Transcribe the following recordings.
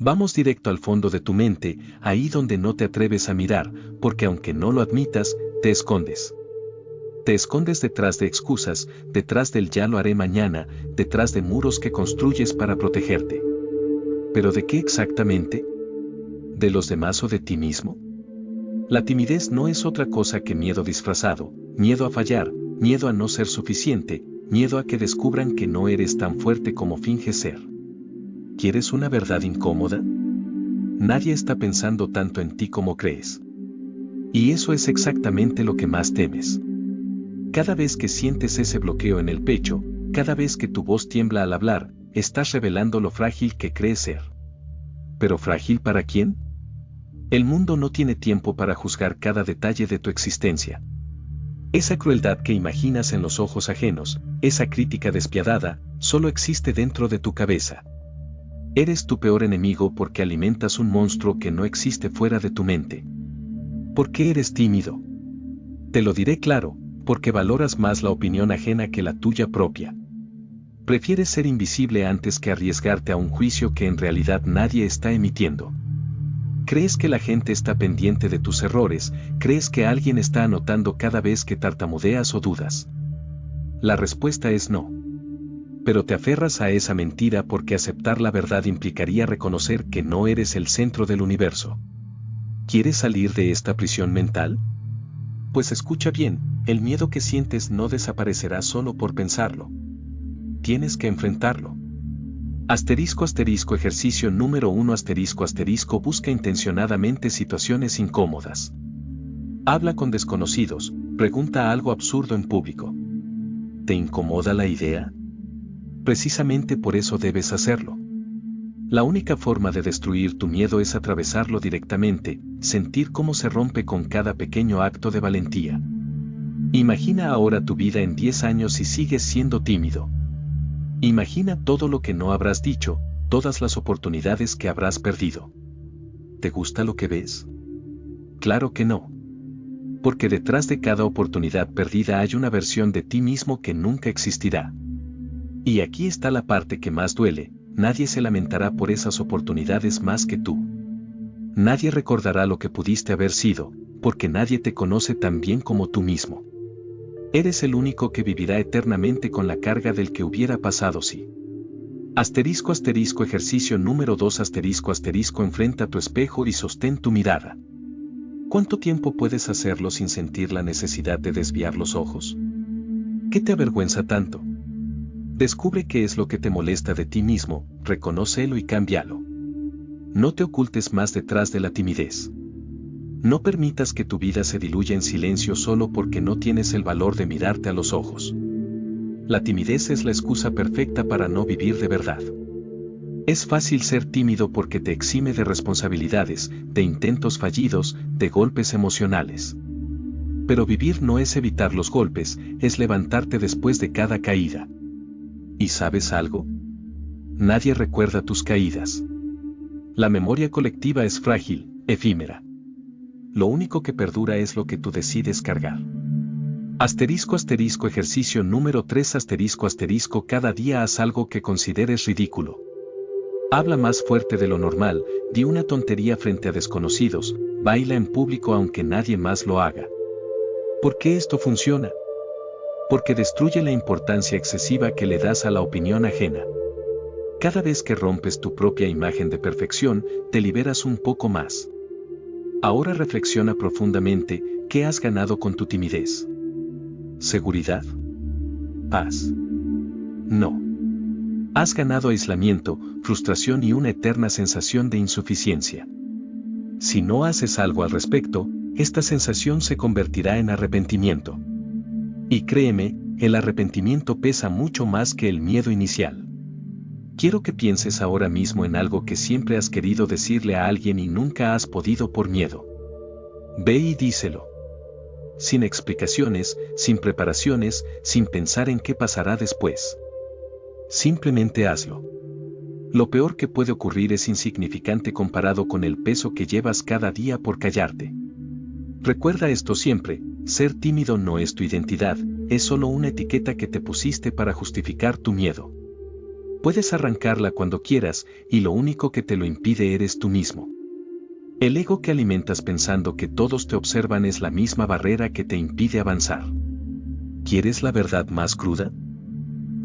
Vamos directo al fondo de tu mente, ahí donde no te atreves a mirar, porque aunque no lo admitas, te escondes. Te escondes detrás de excusas, detrás del ya lo haré mañana, detrás de muros que construyes para protegerte. ¿Pero de qué exactamente? ¿De los demás o de ti mismo? La timidez no es otra cosa que miedo disfrazado, miedo a fallar, miedo a no ser suficiente, miedo a que descubran que no eres tan fuerte como finges ser. ¿Quieres una verdad incómoda? Nadie está pensando tanto en ti como crees. Y eso es exactamente lo que más temes. Cada vez que sientes ese bloqueo en el pecho, cada vez que tu voz tiembla al hablar, estás revelando lo frágil que crees ser. ¿Pero frágil para quién? El mundo no tiene tiempo para juzgar cada detalle de tu existencia. Esa crueldad que imaginas en los ojos ajenos, esa crítica despiadada, solo existe dentro de tu cabeza. Eres tu peor enemigo porque alimentas un monstruo que no existe fuera de tu mente. ¿Por qué eres tímido? Te lo diré claro, porque valoras más la opinión ajena que la tuya propia. Prefieres ser invisible antes que arriesgarte a un juicio que en realidad nadie está emitiendo. ¿Crees que la gente está pendiente de tus errores? ¿Crees que alguien está anotando cada vez que tartamudeas o dudas? La respuesta es no. Pero te aferras a esa mentira porque aceptar la verdad implicaría reconocer que no eres el centro del universo. ¿Quieres salir de esta prisión mental? Pues escucha bien, el miedo que sientes no desaparecerá solo por pensarlo. Tienes que enfrentarlo. Ejercicio número 1 busca intencionadamente situaciones incómodas. Habla con desconocidos, pregunta algo absurdo en público. ¿Te incomoda la idea? Precisamente por eso debes hacerlo. La única forma de destruir tu miedo es atravesarlo directamente, sentir cómo se rompe con cada pequeño acto de valentía. Imagina ahora tu vida en 10 años y sigues siendo tímido. Imagina todo lo que no habrás dicho, todas las oportunidades que habrás perdido. ¿Te gusta lo que ves? Claro que no. Porque detrás de cada oportunidad perdida hay una versión de ti mismo que nunca existirá. Y aquí está la parte que más duele, nadie se lamentará por esas oportunidades más que tú. Nadie recordará lo que pudiste haber sido, porque nadie te conoce tan bien como tú mismo. Eres el único que vivirá eternamente con la carga del que hubiera pasado si. Ejercicio número 2 enfrenta tu espejo y sostén tu mirada. ¿Cuánto tiempo puedes hacerlo sin sentir la necesidad de desviar los ojos? ¿Qué te avergüenza tanto? Descubre qué es lo que te molesta de ti mismo, reconócelo y cámbialo. No te ocultes más detrás de la timidez. No permitas que tu vida se diluya en silencio solo porque no tienes el valor de mirarte a los ojos. La timidez es la excusa perfecta para no vivir de verdad. Es fácil ser tímido porque te exime de responsabilidades, de intentos fallidos, de golpes emocionales. Pero vivir no es evitar los golpes, es levantarte después de cada caída. ¿Y sabes algo? Nadie recuerda tus caídas. La memoria colectiva es frágil, efímera. Lo único que perdura es lo que tú decides cargar. Ejercicio número 3 cada día haz algo que consideres ridículo. Habla más fuerte de lo normal, di una tontería frente a desconocidos, baila en público aunque nadie más lo haga. ¿Por qué esto funciona? Porque destruye la importancia excesiva que le das a la opinión ajena. Cada vez que rompes tu propia imagen de perfección, te liberas un poco más. Ahora reflexiona profundamente, ¿qué has ganado con tu timidez? ¿Seguridad? ¿Paz? No. Has ganado aislamiento, frustración y una eterna sensación de insuficiencia. Si no haces algo al respecto, esta sensación se convertirá en arrepentimiento. Y créeme, el arrepentimiento pesa mucho más que el miedo inicial. Quiero que pienses ahora mismo en algo que siempre has querido decirle a alguien y nunca has podido por miedo. Ve y díselo. Sin explicaciones, sin preparaciones, sin pensar en qué pasará después. Simplemente hazlo. Lo peor que puede ocurrir es insignificante comparado con el peso que llevas cada día por callarte. Recuerda esto siempre, ser tímido no es tu identidad, es solo una etiqueta que te pusiste para justificar tu miedo. Puedes arrancarla cuando quieras, y lo único que te lo impide eres tú mismo. El ego que alimentas pensando que todos te observan es la misma barrera que te impide avanzar. ¿Quieres la verdad más cruda?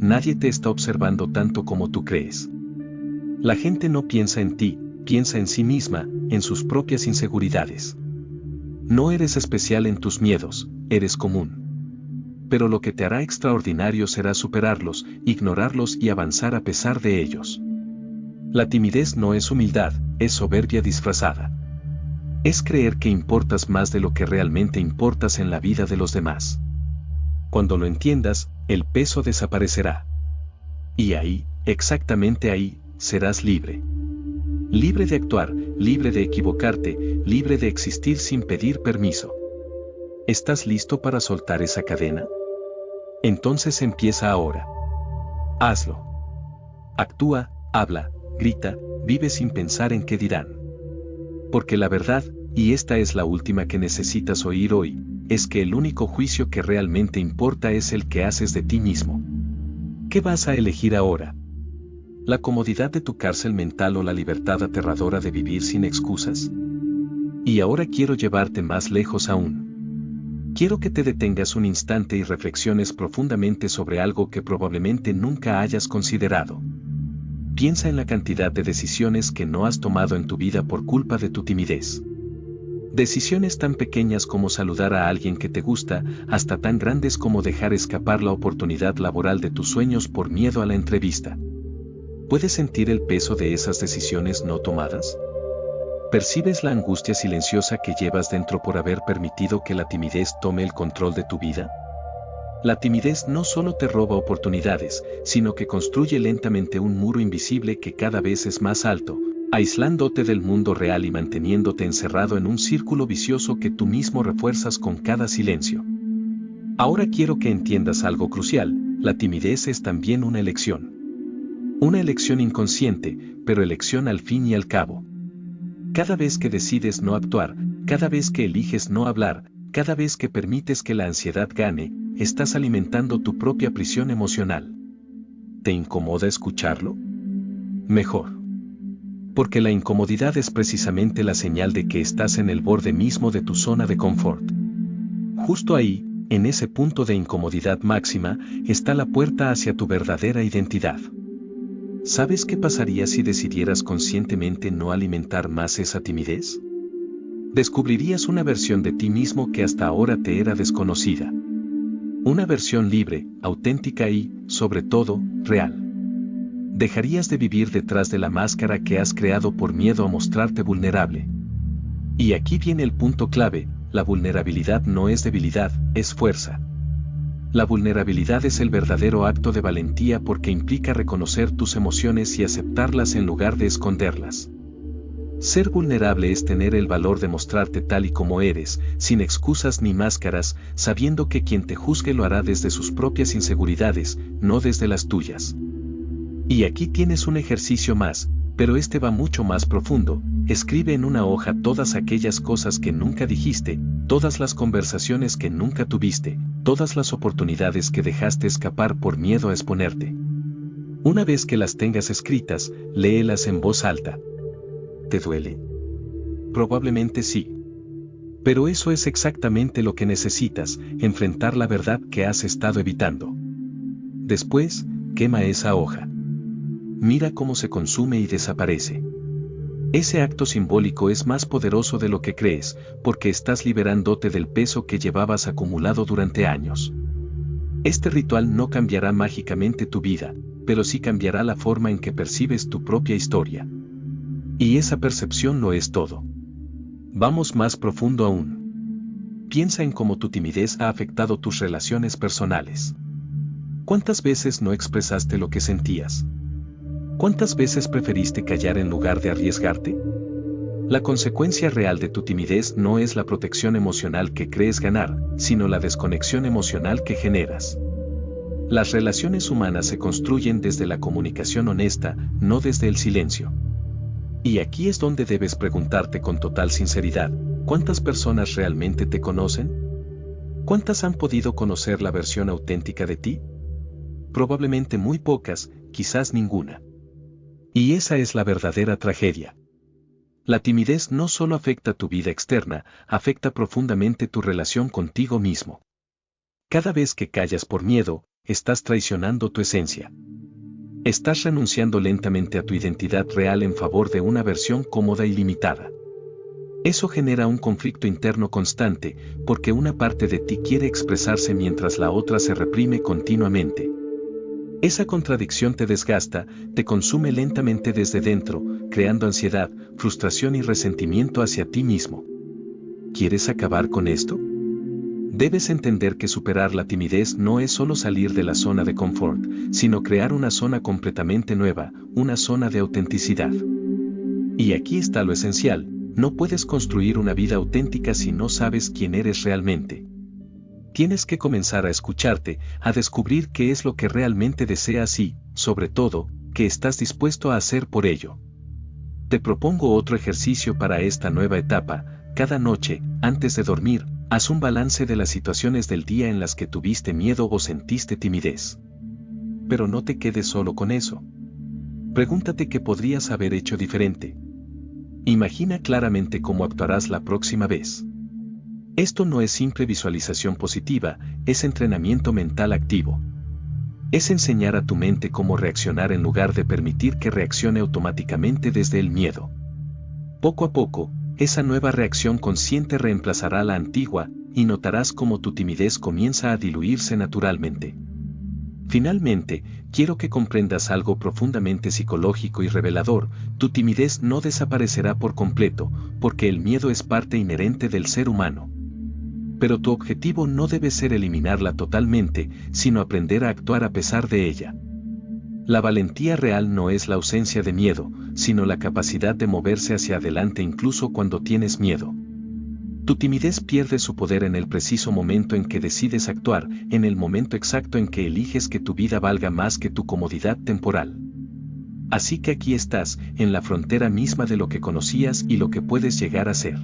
Nadie te está observando tanto como tú crees. La gente no piensa en ti, piensa en sí misma, en sus propias inseguridades. No eres especial en tus miedos, eres común. Pero lo que te hará extraordinario será superarlos, ignorarlos y avanzar a pesar de ellos. La timidez no es humildad, es soberbia disfrazada. Es creer que importas más de lo que realmente importas en la vida de los demás. Cuando lo entiendas, el peso desaparecerá. Y ahí, exactamente ahí, serás libre. Libre de actuar, libre de equivocarte, libre de existir sin pedir permiso. ¿Estás listo para soltar esa cadena? Entonces empieza ahora. Hazlo. Actúa, habla, grita, vive sin pensar en qué dirán. Porque la verdad, y esta es la última que necesitas oír hoy, es que el único juicio que realmente importa es el que haces de ti mismo. ¿Qué vas a elegir ahora? ¿La comodidad de tu cárcel mental o la libertad aterradora de vivir sin excusas? Y ahora quiero llevarte más lejos aún. Quiero que te detengas un instante y reflexiones profundamente sobre algo que probablemente nunca hayas considerado. Piensa en la cantidad de decisiones que no has tomado en tu vida por culpa de tu timidez. Decisiones tan pequeñas como saludar a alguien que te gusta, hasta tan grandes como dejar escapar la oportunidad laboral de tus sueños por miedo a la entrevista. ¿Puedes sentir el peso de esas decisiones no tomadas? ¿Percibes la angustia silenciosa que llevas dentro por haber permitido que la timidez tome el control de tu vida? La timidez no solo te roba oportunidades, sino que construye lentamente un muro invisible que cada vez es más alto, aislándote del mundo real y manteniéndote encerrado en un círculo vicioso que tú mismo refuerzas con cada silencio. Ahora quiero que entiendas algo crucial: la timidez es también una elección. Una elección inconsciente, pero elección al fin y al cabo. Cada vez que decides no actuar, cada vez que eliges no hablar, cada vez que permites que la ansiedad gane, estás alimentando tu propia prisión emocional. ¿Te incomoda escucharlo? Mejor. Porque la incomodidad es precisamente la señal de que estás en el borde mismo de tu zona de confort. Justo ahí, en ese punto de incomodidad máxima, está la puerta hacia tu verdadera identidad. ¿Sabes qué pasaría si decidieras conscientemente no alimentar más esa timidez? Descubrirías una versión de ti mismo que hasta ahora te era desconocida. Una versión libre, auténtica y, sobre todo, real. Dejarías de vivir detrás de la máscara que has creado por miedo a mostrarte vulnerable. Y aquí viene el punto clave: la vulnerabilidad no es debilidad, es fuerza. La vulnerabilidad es el verdadero acto de valentía porque implica reconocer tus emociones y aceptarlas en lugar de esconderlas. Ser vulnerable es tener el valor de mostrarte tal y como eres, sin excusas ni máscaras, sabiendo que quien te juzgue lo hará desde sus propias inseguridades, no desde las tuyas. Y aquí tienes un ejercicio más, pero este va mucho más profundo. Escribe en una hoja todas aquellas cosas que nunca dijiste, todas las conversaciones que nunca tuviste, todas las oportunidades que dejaste escapar por miedo a exponerte. Una vez que las tengas escritas, léelas en voz alta. ¿Te duele? Probablemente sí. Pero eso es exactamente lo que necesitas: enfrentar la verdad que has estado evitando. Después, quema esa hoja. Mira cómo se consume y desaparece. Ese acto simbólico es más poderoso de lo que crees, porque estás liberándote del peso que llevabas acumulado durante años. Este ritual no cambiará mágicamente tu vida, pero sí cambiará la forma en que percibes tu propia historia. Y esa percepción lo es todo. Vamos más profundo aún. Piensa en cómo tu timidez ha afectado tus relaciones personales. ¿Cuántas veces no expresaste lo que sentías? ¿Cuántas veces preferiste callar en lugar de arriesgarte? La consecuencia real de tu timidez no es la protección emocional que crees ganar, sino la desconexión emocional que generas. Las relaciones humanas se construyen desde la comunicación honesta, no desde el silencio. Y aquí es donde debes preguntarte con total sinceridad: ¿cuántas personas realmente te conocen? ¿Cuántas han podido conocer la versión auténtica de ti? probablemente muy pocas, quizás ninguna. Y esa es la verdadera tragedia. La timidez no solo afecta tu vida externa, afecta profundamente tu relación contigo mismo. Cada vez que callas por miedo, estás traicionando tu esencia. Estás renunciando lentamente a tu identidad real en favor de una versión cómoda y limitada. Eso genera un conflicto interno constante, porque una parte de ti quiere expresarse mientras la otra se reprime continuamente. Esa contradicción te desgasta, te consume lentamente desde dentro, creando ansiedad, frustración y resentimiento hacia ti mismo. ¿Quieres acabar con esto? Debes entender que superar la timidez no es solo salir de la zona de confort, sino crear una zona completamente nueva, una zona de autenticidad. Y aquí está lo esencial, no puedes construir una vida auténtica si no sabes quién eres realmente. Tienes que comenzar a escucharte, a descubrir qué es lo que realmente deseas y, sobre todo, qué estás dispuesto a hacer por ello. Te propongo otro ejercicio para esta nueva etapa. Cada noche, antes de dormir, haz un balance de las situaciones del día en las que tuviste miedo o sentiste timidez. Pero no te quedes solo con eso. Pregúntate qué podrías haber hecho diferente. Imagina claramente cómo actuarás la próxima vez. Esto no es simple visualización positiva, es entrenamiento mental activo. Es enseñar a tu mente cómo reaccionar en lugar de permitir que reaccione automáticamente desde el miedo. Poco a poco, esa nueva reacción consciente reemplazará la antigua, y notarás cómo tu timidez comienza a diluirse naturalmente. Finalmente, quiero que comprendas algo profundamente psicológico y revelador: tu timidez no desaparecerá por completo, porque el miedo es parte inherente del ser humano. Pero tu objetivo no debe ser eliminarla totalmente, sino aprender a actuar a pesar de ella. La valentía real no es la ausencia de miedo, sino la capacidad de moverse hacia adelante incluso cuando tienes miedo. Tu timidez pierde su poder en el preciso momento en que decides actuar, en el momento exacto en que eliges que tu vida valga más que tu comodidad temporal. Así que aquí estás, en la frontera misma de lo que conocías y lo que puedes llegar a ser.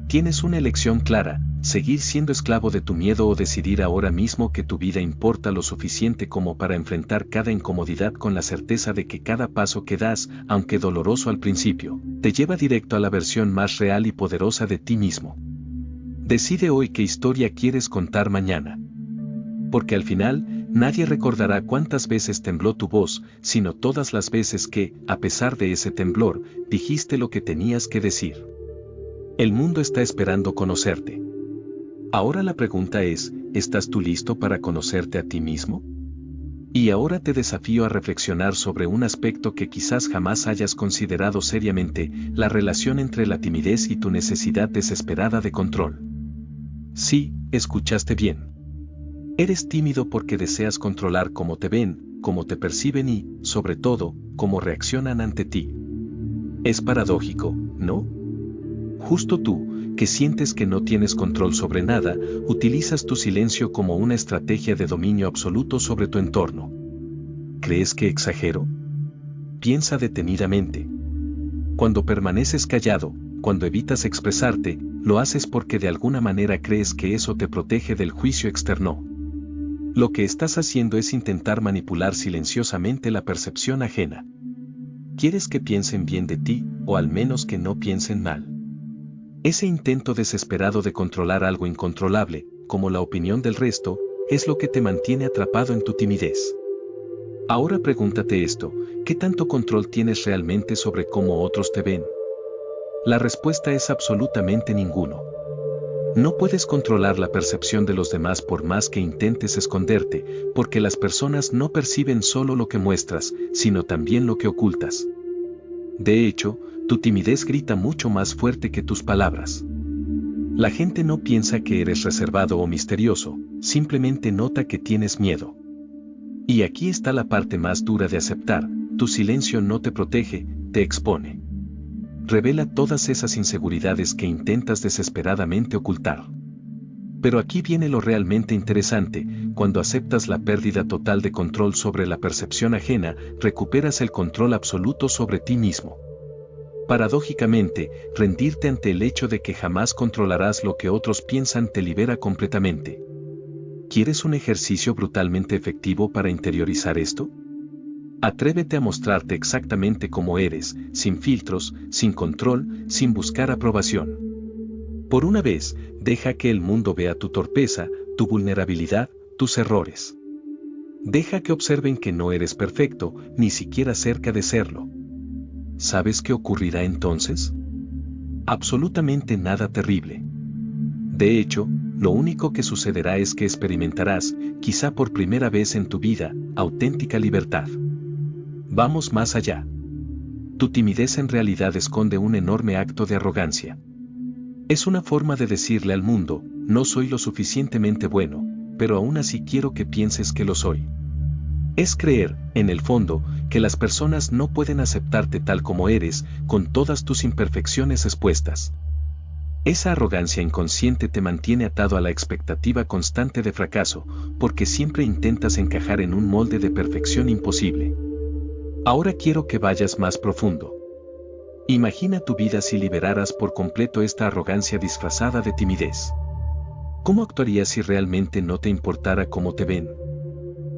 Tienes una elección clara: seguir siendo esclavo de tu miedo o decidir ahora mismo que tu vida importa lo suficiente como para enfrentar cada incomodidad con la certeza de que cada paso que das, aunque doloroso al principio, te lleva directo a la versión más real y poderosa de ti mismo. Decide hoy qué historia quieres contar mañana. Porque al final, nadie recordará cuántas veces tembló tu voz, sino todas las veces que, a pesar de ese temblor, dijiste lo que tenías que decir. El mundo está esperando conocerte. Ahora la pregunta es: ¿estás tú listo para conocerte a ti mismo? Y ahora te desafío a reflexionar sobre un aspecto que quizás jamás hayas considerado seriamente: la relación entre la timidez y tu necesidad desesperada de control. Sí, escuchaste bien. Eres tímido porque deseas controlar cómo te ven, cómo te perciben y, sobre todo, cómo reaccionan ante ti. Es paradójico, ¿no? Justo tú, que sientes que no tienes control sobre nada, utilizas tu silencio como una estrategia de dominio absoluto sobre tu entorno. ¿Crees que exagero? Piensa detenidamente. Cuando permaneces callado, cuando evitas expresarte, lo haces porque de alguna manera crees que eso te protege del juicio externo. Lo que estás haciendo es intentar manipular silenciosamente la percepción ajena. Quieres que piensen bien de ti, o al menos que no piensen mal. Ese intento desesperado de controlar algo incontrolable, como la opinión del resto, es lo que te mantiene atrapado en tu timidez. Ahora pregúntate esto: ¿qué tanto control tienes realmente sobre cómo otros te ven? La respuesta es absolutamente ninguno. No puedes controlar la percepción de los demás por más que intentes esconderte, porque las personas no perciben solo lo que muestras, sino también lo que ocultas. De hecho, tu timidez grita mucho más fuerte que tus palabras. La gente no piensa que eres reservado o misterioso, simplemente nota que tienes miedo. Y aquí está la parte más dura de aceptar: tu silencio no te protege, te expone. Revela todas esas inseguridades que intentas desesperadamente ocultar. Pero aquí viene lo realmente interesante: cuando aceptas la pérdida total de control sobre la percepción ajena, recuperas el control absoluto sobre ti mismo. Paradójicamente, rendirte ante el hecho de que jamás controlarás lo que otros piensan te libera completamente. ¿Quieres un ejercicio brutalmente efectivo para interiorizar esto? Atrévete a mostrarte exactamente como eres, sin filtros, sin control, sin buscar aprobación. Por una vez, deja que el mundo vea tu torpeza, tu vulnerabilidad, tus errores. Deja que observen que no eres perfecto, ni siquiera cerca de serlo. ¿Sabes qué ocurrirá entonces? Absolutamente nada terrible. De hecho, lo único que sucederá es que experimentarás, quizá por primera vez en tu vida, auténtica libertad. Vamos más allá. Tu timidez en realidad esconde un enorme acto de arrogancia. Es una forma de decirle al mundo, no soy lo suficientemente bueno, pero aún así quiero que pienses que lo soy. Es creer, en el fondo, que las personas no pueden aceptarte tal como eres, con todas tus imperfecciones expuestas. Esa arrogancia inconsciente te mantiene atado a la expectativa constante de fracaso, porque siempre intentas encajar en un molde de perfección imposible. Ahora quiero que vayas más profundo. Imagina tu vida si liberaras por completo esta arrogancia disfrazada de timidez. ¿Cómo actuarías si realmente no te importara cómo te ven?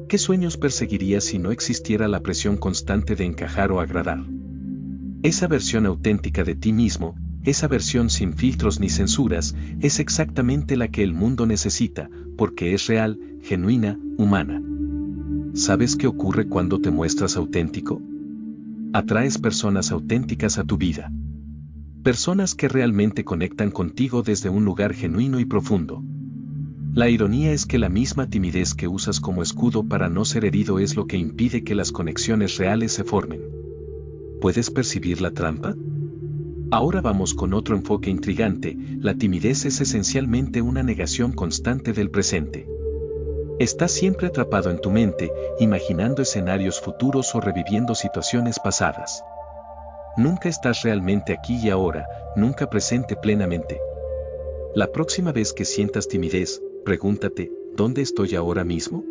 ¿Qué sueños perseguirías si no existiera la presión constante de encajar o agradar? Esa versión auténtica de ti mismo, esa versión sin filtros ni censuras, es exactamente la que el mundo necesita, porque es real, genuina, humana. ¿Sabes qué ocurre cuando te muestras auténtico? Atraes personas auténticas a tu vida. Personas que realmente conectan contigo desde un lugar genuino y profundo. La ironía es que la misma timidez que usas como escudo para no ser herido es lo que impide que las conexiones reales se formen. ¿Puedes percibir la trampa? Ahora vamos con otro enfoque intrigante. La timidez es esencialmente una negación constante del presente. Estás siempre atrapado en tu mente, imaginando escenarios futuros o reviviendo situaciones pasadas. Nunca estás realmente aquí y ahora, nunca presente plenamente. La próxima vez que sientas timidez, pregúntate, ¿dónde estoy ahora mismo?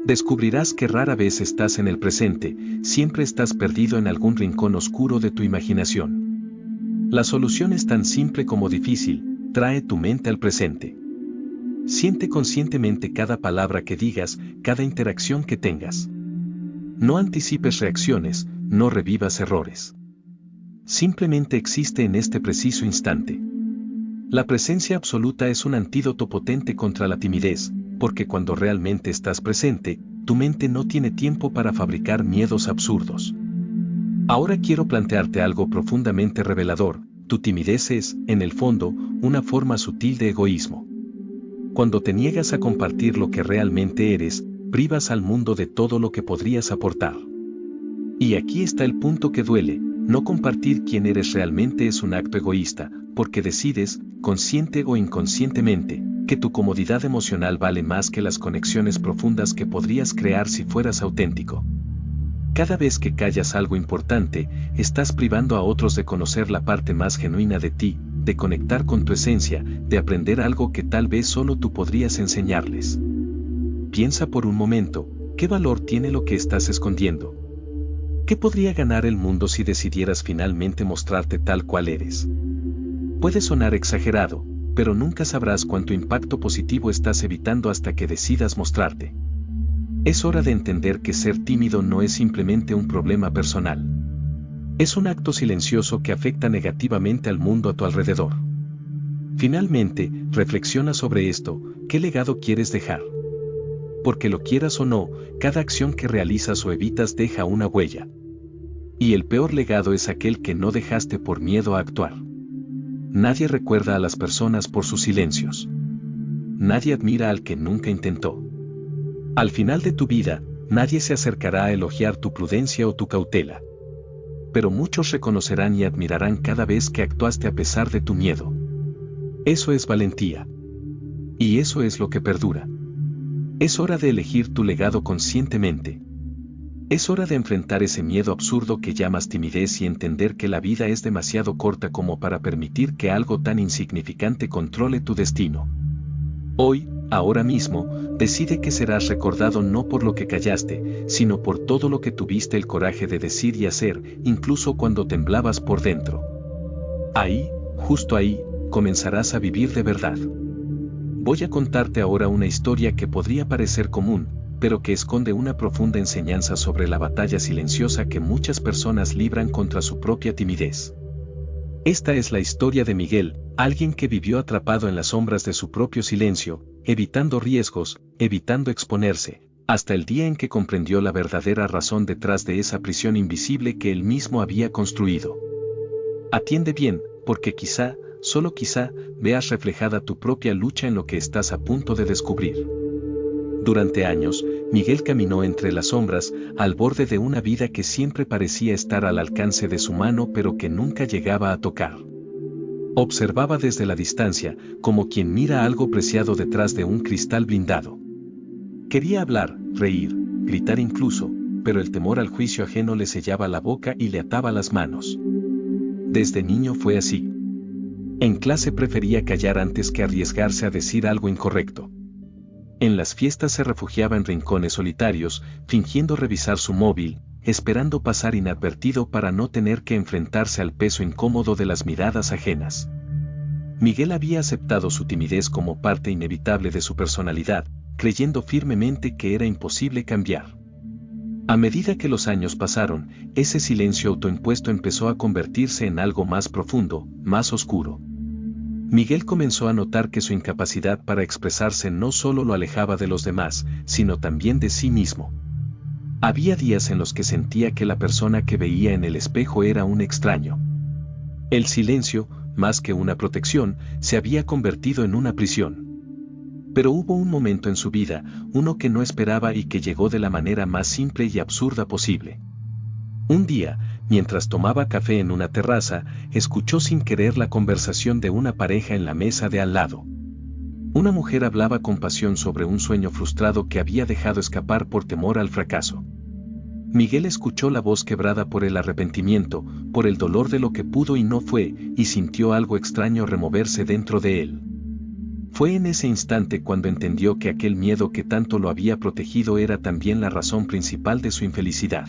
Descubrirás que rara vez estás en el presente, siempre estás perdido en algún rincón oscuro de tu imaginación. La solución es tan simple como difícil, trae tu mente al presente. Siente conscientemente cada palabra que digas, cada interacción que tengas. No anticipes reacciones, no revivas errores. Simplemente existe en este preciso instante. La presencia absoluta es un antídoto potente contra la timidez, porque cuando realmente estás presente, tu mente no tiene tiempo para fabricar miedos absurdos. Ahora quiero plantearte algo profundamente revelador. Tu timidez es, en el fondo, una forma sutil de egoísmo. Cuando te niegas a compartir lo que realmente eres, privas al mundo de todo lo que podrías aportar. Y aquí está el punto que duele, no compartir quién eres realmente es un acto egoísta, porque decides, consciente o inconscientemente, que tu comodidad emocional vale más que las conexiones profundas que podrías crear si fueras auténtico. Cada vez que callas algo importante, estás privando a otros de conocer la parte más genuina de ti, de conectar con tu esencia, de aprender algo que tal vez solo tú podrías enseñarles. Piensa por un momento, ¿qué valor tiene lo que estás escondiendo? ¿Qué podría ganar el mundo si decidieras finalmente mostrarte tal cual eres? Puede sonar exagerado, pero nunca sabrás cuánto impacto positivo estás evitando hasta que decidas mostrarte. Es hora de entender que ser tímido no es simplemente un problema personal. Es un acto silencioso que afecta negativamente al mundo a tu alrededor. Finalmente, reflexiona sobre esto, ¿qué legado quieres dejar? Porque lo quieras o no, cada acción que realizas o evitas deja una huella. Y el peor legado es aquel que no dejaste por miedo a actuar. Nadie recuerda a las personas por sus silencios. Nadie admira al que nunca intentó. Al final de tu vida, nadie se acercará a elogiar tu prudencia o tu cautela. Pero muchos reconocerán y admirarán cada vez que actuaste a pesar de tu miedo. Eso es valentía. Y eso es lo que perdura. Es hora de elegir tu legado conscientemente. Es hora de enfrentar ese miedo absurdo que llamas timidez y entender que la vida es demasiado corta como para permitir que algo tan insignificante controle tu destino. Hoy, ahora mismo, decide que serás recordado no por lo que callaste, sino por todo lo que tuviste el coraje de decir y hacer, incluso cuando temblabas por dentro. Ahí, justo ahí, comenzarás a vivir de verdad. Voy a contarte ahora una historia que podría parecer común, pero que esconde una profunda enseñanza sobre la batalla silenciosa que muchas personas libran contra su propia timidez. Esta es la historia de Miguel, alguien que vivió atrapado en las sombras de su propio silencio, evitando riesgos, evitando exponerse, hasta el día en que comprendió la verdadera razón detrás de esa prisión invisible que él mismo había construido. Atiende bien, porque quizá, solo quizá, veas reflejada tu propia lucha en lo que estás a punto de descubrir. Durante años, Miguel caminó entre las sombras, al borde de una vida que siempre parecía estar al alcance de su mano pero que nunca llegaba a tocar. Observaba desde la distancia, como quien mira algo preciado detrás de un cristal blindado. Quería hablar, reír, gritar incluso, pero el temor al juicio ajeno le sellaba la boca y le ataba las manos. Desde niño fue así. En clase prefería callar antes que arriesgarse a decir algo incorrecto. En las fiestas se refugiaba en rincones solitarios, fingiendo revisar su móvil, esperando pasar inadvertido para no tener que enfrentarse al peso incómodo de las miradas ajenas. Miguel había aceptado su timidez como parte inevitable de su personalidad, creyendo firmemente que era imposible cambiar. A medida que los años pasaron, ese silencio autoimpuesto empezó a convertirse en algo más profundo, más oscuro. Miguel comenzó a notar que su incapacidad para expresarse no solo lo alejaba de los demás, sino también de sí mismo. Había días en los que sentía que la persona que veía en el espejo era un extraño. El silencio, más que una protección, se había convertido en una prisión. Pero hubo un momento en su vida, uno que no esperaba y que llegó de la manera más simple y absurda posible. Un día, mientras tomaba café en una terraza, escuchó sin querer la conversación de una pareja en la mesa de al lado. Una mujer hablaba con pasión sobre un sueño frustrado que había dejado escapar por temor al fracaso. Miguel escuchó la voz quebrada por el arrepentimiento, por el dolor de lo que pudo y no fue, y sintió algo extraño removerse dentro de él. Fue en ese instante cuando entendió que aquel miedo que tanto lo había protegido era también la razón principal de su infelicidad.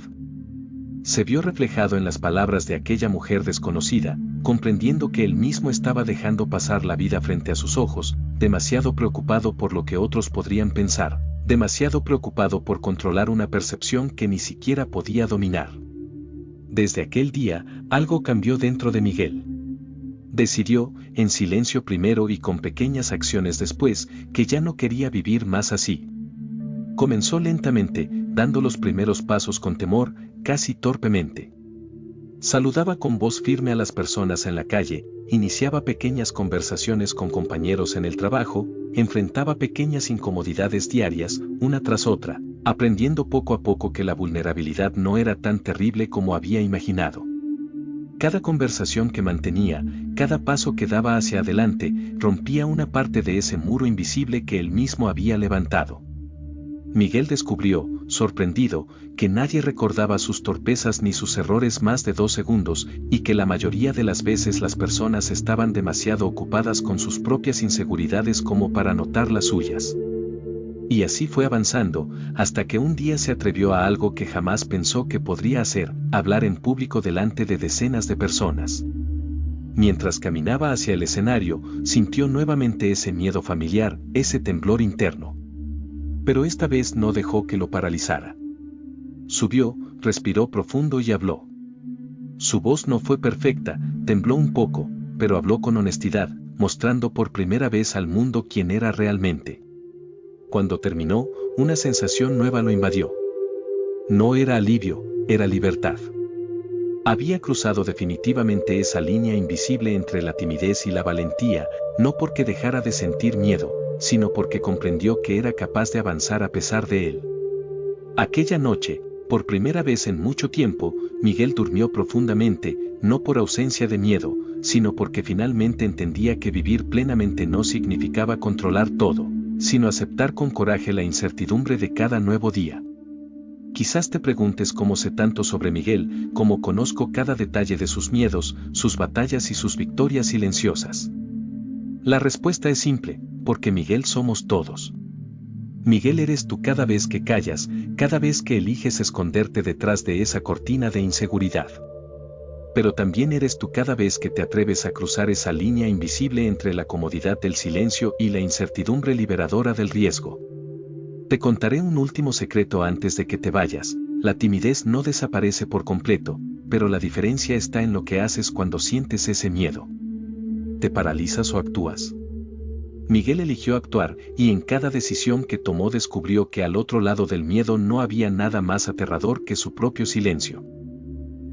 Se vio reflejado en las palabras de aquella mujer desconocida, comprendiendo que él mismo estaba dejando pasar la vida frente a sus ojos, demasiado preocupado por lo que otros podrían pensar, demasiado preocupado por controlar una percepción que ni siquiera podía dominar. Desde aquel día, algo cambió dentro de Miguel. Decidió, en silencio primero y con pequeñas acciones después, que ya no quería vivir más así. Comenzó lentamente, dando los primeros pasos con temor, casi torpemente. Saludaba con voz firme a las personas en la calle, iniciaba pequeñas conversaciones con compañeros en el trabajo, enfrentaba pequeñas incomodidades diarias, una tras otra, aprendiendo poco a poco que la vulnerabilidad no era tan terrible como había imaginado. Cada conversación que mantenía, cada paso que daba hacia adelante, rompía una parte de ese muro invisible que él mismo había levantado. Miguel descubrió, sorprendido, que nadie recordaba sus torpezas ni sus errores más de 2 segundos, y que la mayoría de las veces las personas estaban demasiado ocupadas con sus propias inseguridades como para notar las suyas. Y así fue avanzando, hasta que un día se atrevió a algo que jamás pensó que podría hacer, hablar en público delante de decenas de personas. Mientras caminaba hacia el escenario, sintió nuevamente ese miedo familiar, ese temblor interno. Pero esta vez no dejó que lo paralizara. Subió, respiró profundo y habló. Su voz no fue perfecta, tembló un poco, pero habló con honestidad, mostrando por primera vez al mundo quién era realmente. Cuando terminó, una sensación nueva lo invadió. No era alivio, era libertad. Había cruzado definitivamente esa línea invisible entre la timidez y la valentía, no porque dejara de sentir miedo, sino porque comprendió que era capaz de avanzar a pesar de él. Aquella noche, por primera vez en mucho tiempo, Miguel durmió profundamente, no por ausencia de miedo, sino porque finalmente entendía que vivir plenamente no significaba controlar todo, sino aceptar con coraje la incertidumbre de cada nuevo día. Quizás te preguntes cómo sé tanto sobre Miguel, cómo conozco cada detalle de sus miedos, sus batallas y sus victorias silenciosas. La respuesta es simple, porque Miguel somos todos. Miguel eres tú cada vez que callas, cada vez que eliges esconderte detrás de esa cortina de inseguridad. pero también eres tú cada vez que te atreves a cruzar esa línea invisible entre la comodidad del silencio y la incertidumbre liberadora del riesgo. Te contaré un último secreto antes de que te vayas. La timidez no desaparece por completo, pero la diferencia está en lo que haces cuando sientes ese miedo. ¿Te paralizas o actúas? Miguel eligió actuar, y en cada decisión que tomó descubrió que al otro lado del miedo no había nada más aterrador que su propio silencio.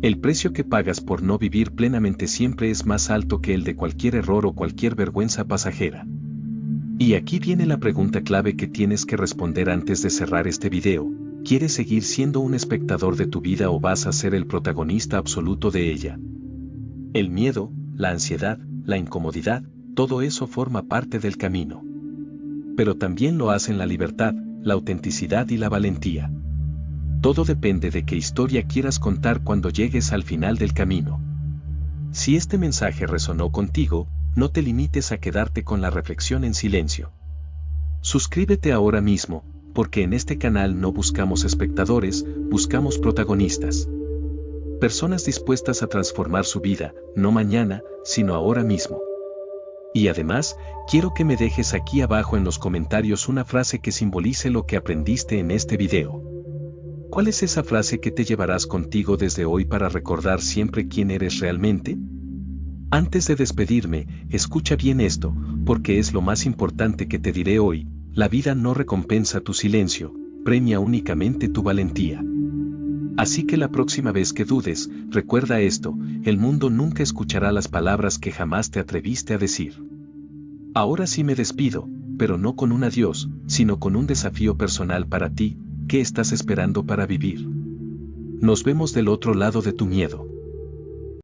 El precio que pagas por no vivir plenamente siempre es más alto que el de cualquier error o cualquier vergüenza pasajera. Y aquí viene la pregunta clave que tienes que responder antes de cerrar este video. ¿Quieres seguir siendo un espectador de tu vida o vas a ser el protagonista absoluto de ella? El miedo, la ansiedad, la incomodidad, todo eso forma parte del camino. Pero también lo hacen la libertad, la autenticidad y la valentía. Todo depende de qué historia quieras contar cuando llegues al final del camino. Si este mensaje resonó contigo, no te limites a quedarte con la reflexión en silencio. Suscríbete ahora mismo, porque en este canal no buscamos espectadores, buscamos protagonistas. Personas dispuestas a transformar su vida, no mañana, sino ahora mismo. Y además, quiero que me dejes aquí abajo en los comentarios una frase que simbolice lo que aprendiste en este video. ¿Cuál es esa frase que te llevarás contigo desde hoy para recordar siempre quién eres realmente? Antes de despedirme, escucha bien esto, porque es lo más importante que te diré hoy. La vida no recompensa tu silencio, premia únicamente tu valentía. Así que la próxima vez que dudes, recuerda esto: el mundo nunca escuchará las palabras que jamás te atreviste a decir. Ahora sí me despido, pero no con un adiós, sino con un desafío personal para ti. ¿Qué estás esperando para vivir? Nos vemos del otro lado de tu miedo.